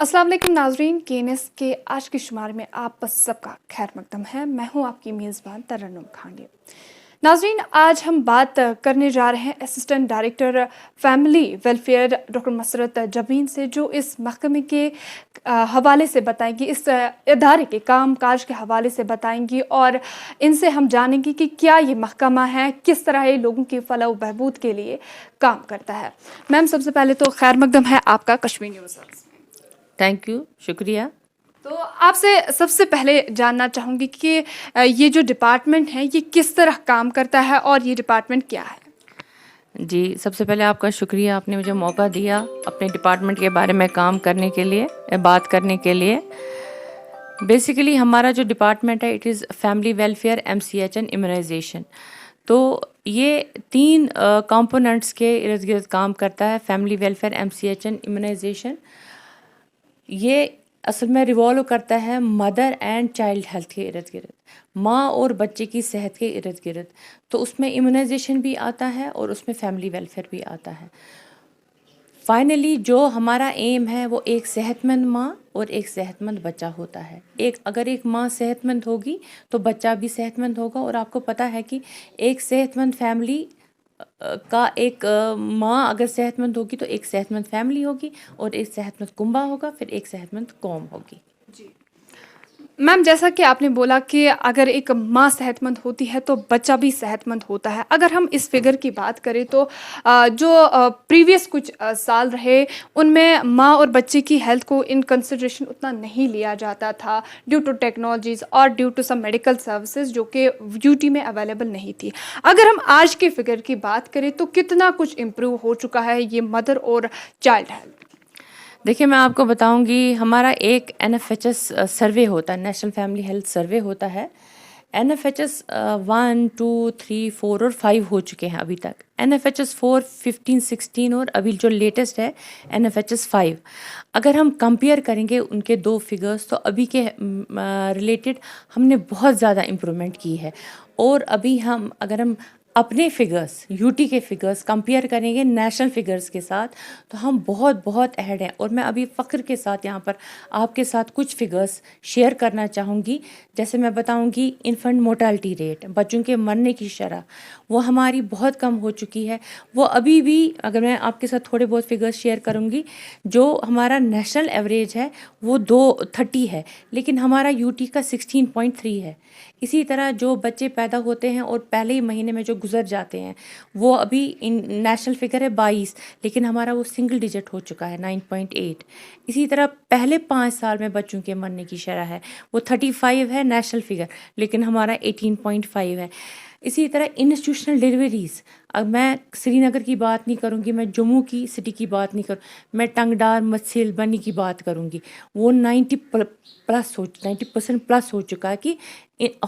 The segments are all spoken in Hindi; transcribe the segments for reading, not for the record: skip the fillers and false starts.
अस्सलाम वालेकुम नाजरीन, केएनएस के आज के शुमार में आप सबका खैर मकदम है। मैं हूं आपकी मेज़बान तरन्नुम खांडी। नाजरीन, आज हम बात करने जा रहे हैं assistant director family welfare doctor Masrat Jabeen से, जो इस महकमे के हवाले से बताएंगी, इस इदारे के काम काज के हवाले से बताएंगी और इनसे हम जानेंगे कि क्या ये महकमा है, किस तरह ये लोगों की फलाह व बहबूद के लिए काम करता है। मैम, सबसे पहले तो खैर मकदम है आपका कश्मीर न्यूज़। थैंक यू, शुक्रिया। तो आपसे सबसे पहले जानना चाहूँगी कि ये जो डिपार्टमेंट है ये किस तरह काम करता है और ये डिपार्टमेंट क्या है। जी, सबसे पहले आपका शुक्रिया, आपने मुझे मौका दिया अपने डिपार्टमेंट के बारे में काम करने के लिए, बात करने के लिए। बेसिकली हमारा जो डिपार्टमेंट है it is family welfare, MCH and immunisation. तो ये 3 कंपोनेंट्स के इर्द गिर्द काम करता है, family welfare, MCH and immunisation. ये असल में रिवॉल्व करता है मदर एंड चाइल्ड हेल्थ के इर्द गिर्द, माँ और बच्चे की सेहत के इर्द गिर्द। तो उसमें इम्यूनाइजेशन भी आता है और उसमें फैमिली वेलफेयर भी आता है। फाइनली जो हमारा एम है वो एक सेहतमंद माँ और एक सेहतमंद बच्चा होता है। अगर एक माँ सेहतमंद होगी तो बच्चा भी सेहतमंद होगा। और आपको पता है कि एक सेहतमंद फैमिली का एक माँ अगर सेहतमंद होगी तो एक सेहतमंद फैमिली होगी और एक सेहतमंद कुंबा होगा, फिर एक सेहतमंद कौम होगी। जी मैम, जैसा कि आपने बोला कि अगर एक माँ सेहतमंद होती है तो बच्चा भी सेहतमंद होता है। अगर हम इस फिगर की बात करें तो जो प्रीवियस कुछ साल रहे उनमें माँ और बच्चे की हेल्थ को इन कंसिडरेशन उतना नहीं लिया जाता था, ड्यू टू टेक्नोलॉजीज़ और due to some medical services जो कि यूटी में अवेलेबल नहीं थी। अगर हम आज के फिगर की बात करें तो कितना कुछ इम्प्रूव हो चुका है ये मदर और चाइल्ड हेल्थ। देखिए, मैं आपको बताऊंगी, हमारा एक NFHS सर्वे होता है, नेशनल फैमिली हेल्थ सर्वे होता है। NFHS 1, 2, 3, 4 और 5 हो चुके हैं अभी तक। NFHS 4, 15, 16 और अभी जो लेटेस्ट है NFHS 5। अगर हम कंपेयर करेंगे उनके 2 फिगर्स तो अभी के रिलेटेड हमने बहुत ज़्यादा इम्प्रूवमेंट की है। और अभी अगर हम अपने फिगर्स, यूटी के फिगर्स कंपेयर करेंगे नेशनल फिगर्स के साथ तो हम बहुत बहुत अहेड हैं। और मैं अभी फ़ख्र के साथ यहाँ पर आपके साथ कुछ फिगर्स शेयर करना चाहूँगी। जैसे मैं बताऊँगी, इन्फेंट मोर्टालिटी रेट, बच्चों के मरने की शरह, वो हमारी बहुत कम हो चुकी है। वो अभी भी, अगर मैं आपके साथ थोड़े बहुत फिगर्स शेयर करूँगी, जो हमारा नेशनल एवरेज है वो 230 है, लेकिन हमारा यूटी का 16.3 है। इसी तरह जो बच्चे पैदा होते हैं और पहले ही महीने में जो गुजर जाते हैं वो अभी नेशनल फिगर है 22, लेकिन हमारा वो सिंगल डिजिट हो चुका है 9.8। इसी तरह पहले 5 साल में बच्चों के मरने की शरह है वो 35 है नेशनल फिगर, लेकिन हमारा 18.5 है। इसी तरह इंस्टीट्यूशनल डिलीवरीज, अब मैं श्रीनगर की बात नहीं करूँगी, मैं जम्मू की सिटी की बात नहीं करूँ, मैं टंगडार, मत्सिल, बनी की बात करूँगी। वो 90% प्लस हो चुका है कि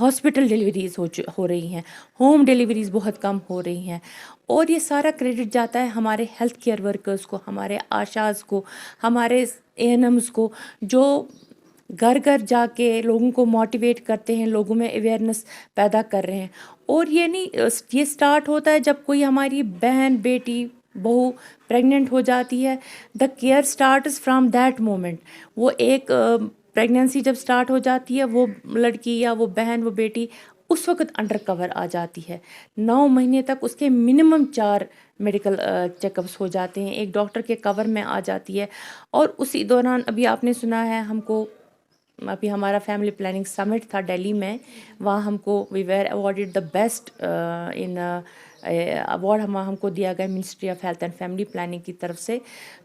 हॉस्पिटल डिलीवरीज हो रही हैं, होम डिलीवरीज बहुत कम हो रही हैं। और ये सारा क्रेडिट जाता है हमारे हेल्थ केयर वर्कर्स को, हमारे आशाज को, हमारे ANMs को, जो घर घर जाके लोगों को मोटिवेट करते हैं, लोगों में अवेयरनेस पैदा कर रहे हैं। और ये स्टार्ट होता है जब कोई हमारी बहन, बेटी, बहू प्रेग्नेंट हो जाती है। The care starts from that moment. वो एक प्रेगनेंसी जब स्टार्ट हो जाती है, वो लड़की या वो बहन, वो बेटी उस वक्त अंडर कवर आ जाती है। 9 महीने तक उसके मिनिमम 4 मेडिकल चेकअप्स हो जाते हैं, एक डॉक्टर के कवर में आ जाती है। और उसी दौरान अभी आपने सुना है, अभी हमारा फैमिली प्लानिंग समिट था दिल्ली में, वहाँ we were awarded the best in award हमको दिया गया ministry of health and family planning की तरफ से।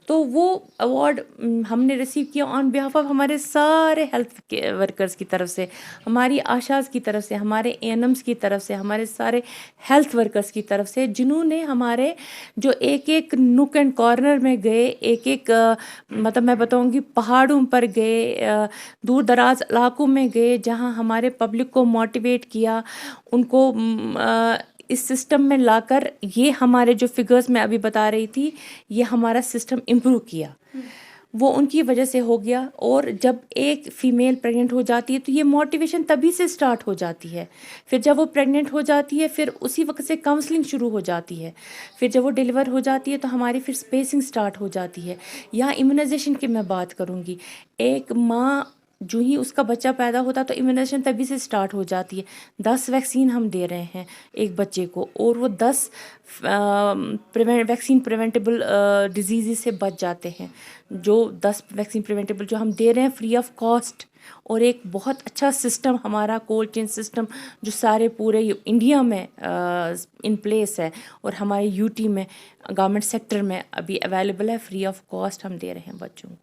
तो वो अवार्ड हमने रिसीव किया ऑन बिहाफ ऑफ हमारे सारे हेल्थ के वर्कर्स की तरफ से, हमारी आशाज की तरफ से, हमारे ANMs की तरफ से, हमारे सारे हेल्थ वर्कर्स की तरफ से, जिन्होंने हमारे जो एक एक नुक एंड कॉर्नर में गए, एक एक मतलब मैं बताऊंगी पहाड़ों पर गए, दूर दराज इलाकों में गए, जहां हमारे पब्लिक को मोटिवेट किया, उनको इस सिस्टम में लाकर ये हमारे जो फिगर्स मैं अभी बता रही थी, ये हमारा सिस्टम इम्प्रूव किया। वो उनकी वजह से हो गया। और जब एक फ़ीमेल प्रेग्नेंट हो जाती है तो ये मोटिवेशन तभी से स्टार्ट हो जाती है। फिर जब वो प्रेग्नेंट हो जाती है फिर उसी वक्त से काउंसलिंग शुरू हो जाती है। फिर जब वो डिलीवर हो जाती है तो हमारी फिर स्पेसिंग स्टार्ट हो जाती है। यहाँ इम्यूनाइजेशन की मैं बात करूँगी। एक माँ जो ही उसका बच्चा पैदा होता तो इम्यूनाइजेशन तभी से स्टार्ट हो जाती है। 10 वैक्सीन हम दे रहे हैं एक बच्चे को, और वो 10 वैक्सीन प्रिवेंटेबल डिजीज़ से बच जाते हैं। जो 10 वैक्सीन प्रिवेंटेबल जो हम दे रहे हैं फ्री ऑफ कॉस्ट, और एक बहुत अच्छा सिस्टम हमारा कोल्ड चेन सिस्टम जो सारे पूरे इंडिया में इन प्लेस है, और हमारे यूटी में गवर्नमेंट सेक्टर में अभी अवेलेबल है। फ्री ऑफ कॉस्ट हम दे रहे हैं बच्चों को।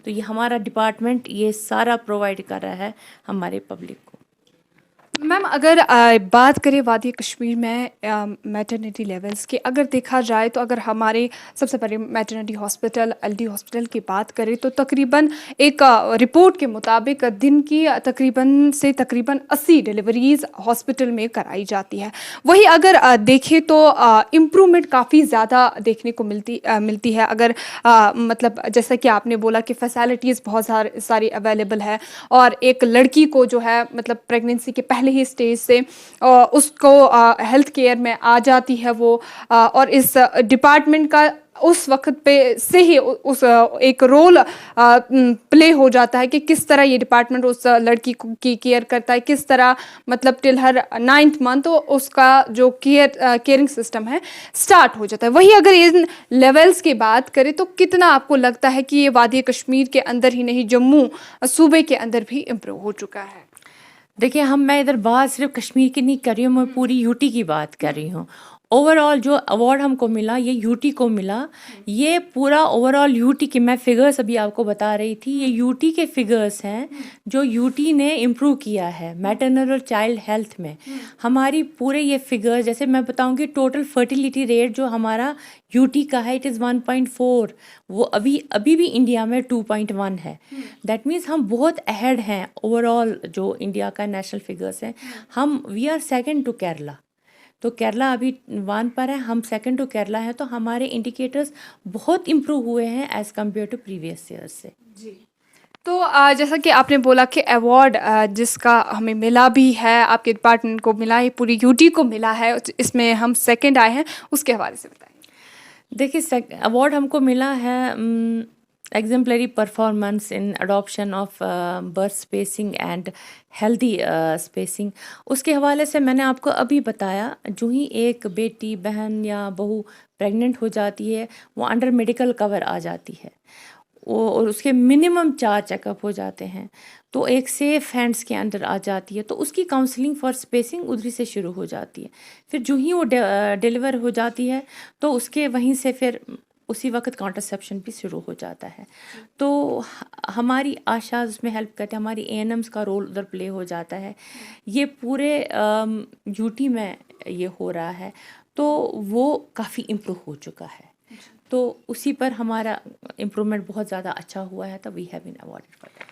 तो ये हमारा डिपार्टमेंट ये सारा प्रोवाइड कर रहा है हमारे पब्लिक को। मैम, अगर बात करें वादी कश्मीर में मैटरनिटी लेवल्स की, अगर देखा जाए तो अगर हमारे सबसे पहले मैटरनिटी हॉस्पिटल एलडी हॉस्पिटल की बात करें तो तकरीबन एक रिपोर्ट के मुताबिक दिन की तकरीबन 80 डिलीवरीज हॉस्पिटल में कराई जाती है। वही अगर देखें तो इम्प्रूवमेंट काफ़ी ज़्यादा देखने को मिलती है। अगर मतलब जैसा कि आपने बोला कि फैसिलिटीज़ बहुत सारी अवेलेबल है, और एक लड़की को जो है मतलब प्रेगनेंसी के पहले ही स्टेज से उसको हेल्थ केयर में आ जाती है वो, और इस डिपार्टमेंट का उस वक्त पे से ही उस एक रोल प्ले हो जाता है कि किस तरह ये डिपार्टमेंट उस लड़की की केयर करता है, किस तरह मतलब टिल हर 9th मंथ उसका जो केयरिंग सिस्टम है स्टार्ट हो जाता है। वही अगर इन लेवल्स की बात करें तो कितना आपको लगता है कि ये वादी कश्मीर के अंदर ही नहीं जम्मू सूबे के अंदर भी इम्प्रूव हो चुका है? देखिए, मैं इधर बात सिर्फ कश्मीर की नहीं कर रही हूँ, मैं पूरी यूटी की बात कर रही हूँ। ओवरऑल जो अवार्ड हमको मिला ये यूटी को मिला। ये पूरा ओवरऑल यूटी की मैं फिगर्स अभी आपको बता रही थी, ये यूटी के फिगर्स हैं जो यूटी ने इम्प्रूव किया है मैटरनल और चाइल्ड हेल्थ में। हमारी पूरे ये फिगर्स, जैसे मैं बताऊंगी टोटल फर्टिलिटी रेट जो हमारा यूटी का है इट इज़ 1.4, वो अभी भी इंडिया में 2.1 है। दैट मीन्स हम बहुत अहेड हैं ओवरऑल जो इंडिया का नेशनल फिगर्स हैं। हम we are second to Kerala, तो केरला अभी 1 पर है, हम सेकंड टू केरला है। तो हमारे इंडिकेटर्स बहुत इम्प्रूव हुए हैं as compare to previous year से। जी। तो जैसा कि आपने बोला कि अवार्ड जिसका हमें मिला भी है, आपके डिपार्टमेंट को मिला है, पूरी यूटी को मिला है, इसमें हम सेकंड आए हैं, उसके हवाले से बताइए। देखिए, अवार्ड हमको मिला है exemplary performance in adoption of birth spacing and healthy spacing। उसके हवाले से मैंने आपको अभी बताया, जो ही एक बेटी बहन या बहू प्रेग्नेंट हो जाती है वो अंडर मेडिकल कवर आ जाती है, और उसके मिनिमम 4 चेकअप हो जाते हैं, तो एक सेफ हैंड्स के अंदर आ जाती है। तो उसकी काउंसलिंग फॉर स्पेसिंग उधरी से शुरू हो जाती है। फिर जो ही वो डिलीवर हो जाती है तो उसके वहीं से फिर उसी वक्त कॉन्ट्रासेप्शन भी शुरू हो जाता है। तो हमारी आशा उसमें हेल्प करते हैं, हमारी एएनएम्स का रोल उधर प्ले हो जाता है। ये पूरे यूटी में ये हो रहा है, तो वो काफ़ी इम्प्रूव हो चुका है। तो उसी पर हमारा इम्प्रूवमेंट बहुत ज़्यादा अच्छा हुआ है, तब we have been awarded for that.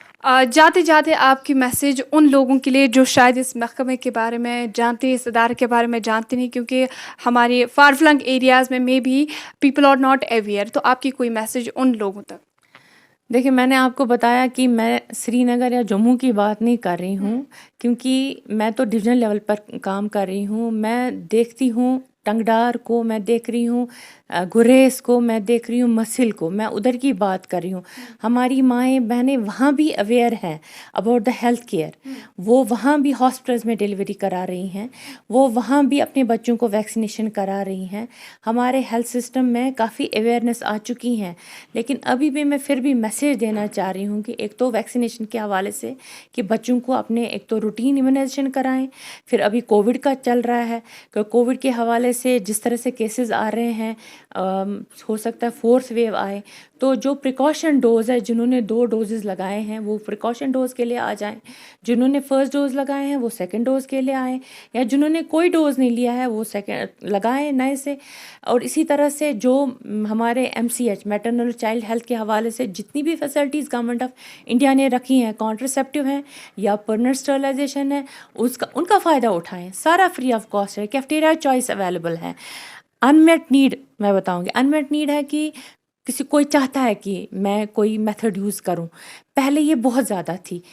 जाते जाते आपकी मैसेज उन लोगों के लिए जो शायद इस महकमे के बारे में जानते, इस इदारे के बारे में जानते नहीं, क्योंकि हमारे फार फ्लंग एरियाज़ में maybe people are not aware, तो आपकी कोई मैसेज उन लोगों तक? देखिए, मैंने आपको बताया कि मैं श्रीनगर या जम्मू की बात नहीं कर रही हूँ, क्योंकि मैं तो डिवीजनल लेवल पर काम कर रही हूँ। मैं देखती हूँ टंगडार को, मैं देख रही हूँ गुरेज को, मैं देख रही हूँ मसिल को, मैं उधर की बात कर रही हूँ। हमारी माएँ बहनें वहाँ भी अवेयर हैं अबाउट द हेल्थ केयर। वो वहाँ भी हॉस्पिटल्स में डिलीवरी करा रही हैं, वो वहाँ भी अपने बच्चों को वैक्सीनेशन करा रही हैं। हमारे हेल्थ सिस्टम में काफ़ी अवेयरनेस आ चुकी हैं। लेकिन अभी भी मैं फिर भी मैसेज देना चाह रही हूँ कि एक तो वैक्सीनेशन के हवाले से कि बच्चों को अपने एक तो रूटीन इम्यूनाइजेशन कराएं। फिर अभी कोविड का चल रहा है, क्योंकि कोविड के हवाले से जिस तरह से केसेस आ रहे हैं, हो सकता है 4th वेव आए, तो जो प्रिकॉशन डोज है, जिन्होंने 2 डोजेस लगाए हैं वो प्रिकॉशन डोज के लिए आ जाएं, जिन्होंने फर्स्ट डोज लगाए हैं वो सेकंड डोज के लिए आए, या जिन्होंने कोई डोज नहीं लिया है वो सेकंड लगाएं नए से। और इसी तरह से जो हमारे MCH मैटरनल चाइल्ड हेल्थ के हवाले से जितनी भी फैसिलिटीज़ गवर्नमेंट ऑफ इंडिया ने रखी हैं, कॉन्ट्रासेप्टिव हैं या पर्मनेंट स्टरलाइजेशन है, उनका फ़ायदा उठाएं। सारा फ्री ऑफ कॉस्ट है, कैफेटेरिया चॉइस अवेलेबल है। अनमेट नीड मैं बताऊंगी, अनमेट नीड है कि किसी कोई चाहता है कि मैं कोई मेथड यूज़ करूं। पहले ये बहुत ज़्यादा थी,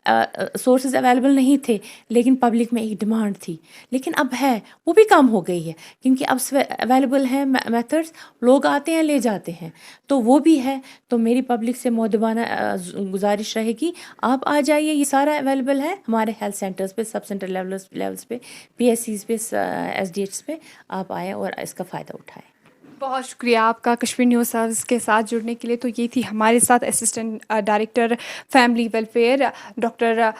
सोर्सेज अवेलेबल नहीं थे, लेकिन पब्लिक में एक डिमांड थी। लेकिन अब है, वो भी कम हो गई है, क्योंकि अब अवेलेबल हैं मेथड्स, लोग आते हैं ले जाते हैं, तो वो भी है। तो मेरी पब्लिक से मुद्दबाना गुजारिश रहेगी, आप आ जाइए, ये सारा अवेलेबल है हमारे हेल्थ सेंटर्स पे, सब सेंटर लेवल्स पे, PSCs पे, SDHs पे। आप आएँ और इसका फ़ायदा उठाएँ। बहुत शुक्रिया आपका कश्मीर न्यूज़ सर्विस के साथ जुड़ने के लिए। तो ये थी हमारे साथ assistant director family welfare doctor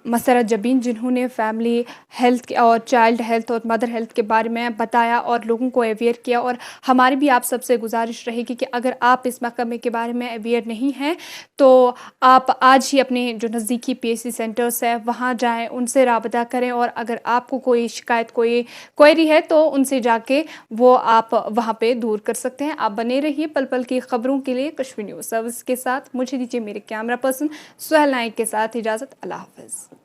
Masrat Jabeen, जिन्होंने फैमिली हेल्थ और चाइल्ड हेल्थ और मदर हेल्थ के बारे में बताया और लोगों को अवेयर किया। और हमारी भी आप सबसे गुजारिश रहेगी कि अगर आप इस महकमे के बारे में अवेयर नहीं हैं तो आप आज ही अपने जो नज़दीकी PSC सेंटर्स है वहाँ जाएँ, उनसे राबता करें, और अगर आपको कोई शिकायत, कोई क्वेरी है तो उनसे जाके वो आप वहाँ पे दूर कर सकते हैं। आप बने रहिए पल पल की खबरों के लिए कश्मीर न्यूज़ सर्विस के साथ। मुझे दीजिए मेरे कैमरा पर्सन सुहेल नाइक के साथ इजाज़त। अल्लाह हाफ़िज़।